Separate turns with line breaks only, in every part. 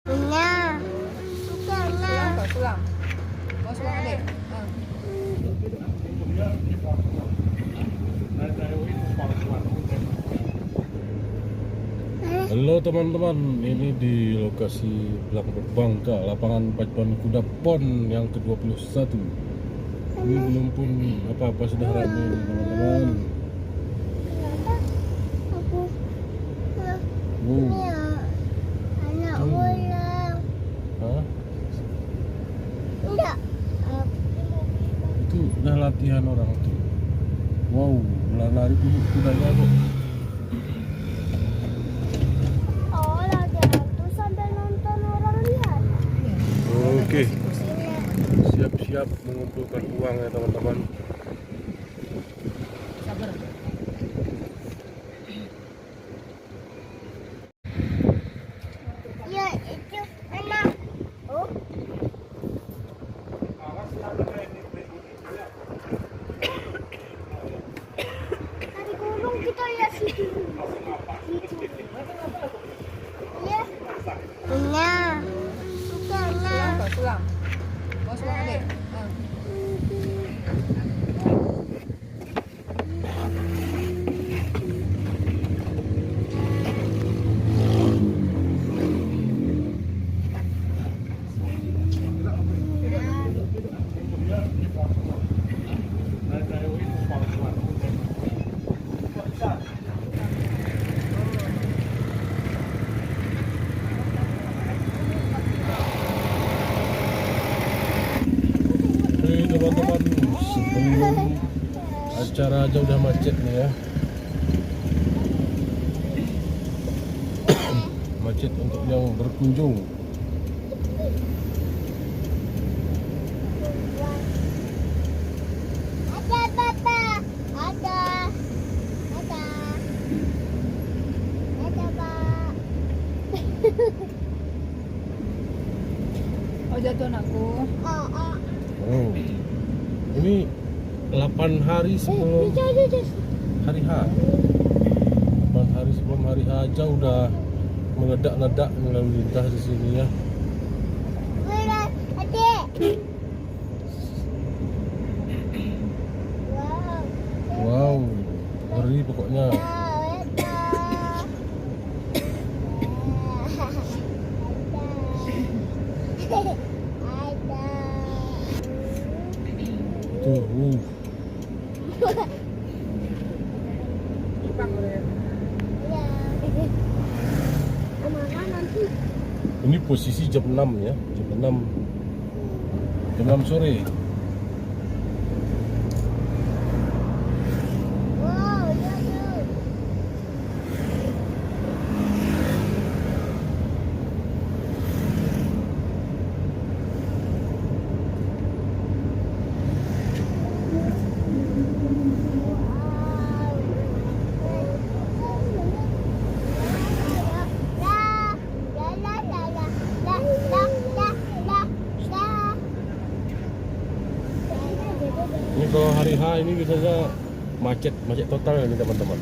Nah,
Sulam. Mau sulam adik?
Halo teman-teman, ini di lokasi belakang Bangka, lapangan pacuan kuda PON yang ke-21. Ini belum pun apa-apa sudah ramai nih teman-teman. Wow.
anak bola.
Hah?
Enggak.
Itu udah latihan orang tuh. Wow, lari dulu kudanya kok.
Oh, latihan tuh sambil nonton orang lihat.
Oke, siap-siap mengumpulkan uang ya teman-teman.
Sabar.
Ya, itu anak. Oh. Tadi gunung kita lihat situ. Iya. Nah,
Sulam. Mau sulam adik?
Oke teman-teman, sebelum acara aja udah macet nih ya. Macet untuk yang berkunjung.
ada papa. Ada. Ada. Ada, Pak.
Oh jatuh anakku.
Oh, oh.
Oh, ini 8 hari sebelum hari H. 8 hari sebelum hari H aja udah meledak-ledak lalu lintas di sini ya.
Berat, adik. Wow.
Wow, ngeri pokoknya. Tuh, ini posisi jam 6 ya, jam 6 sore. Ini kalau hari H ini biasanya macet total ini teman-teman.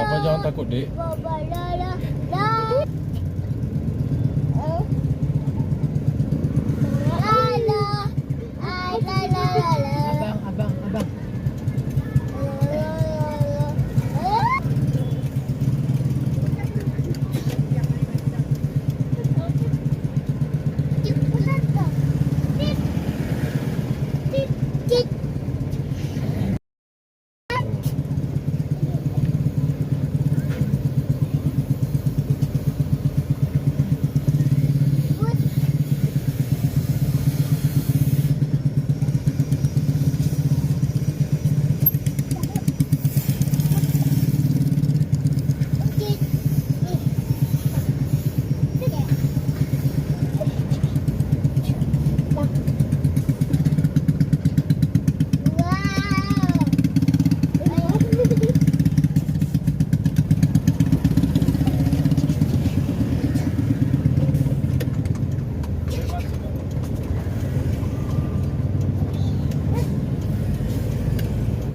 Kenapa jangan takut, Dek?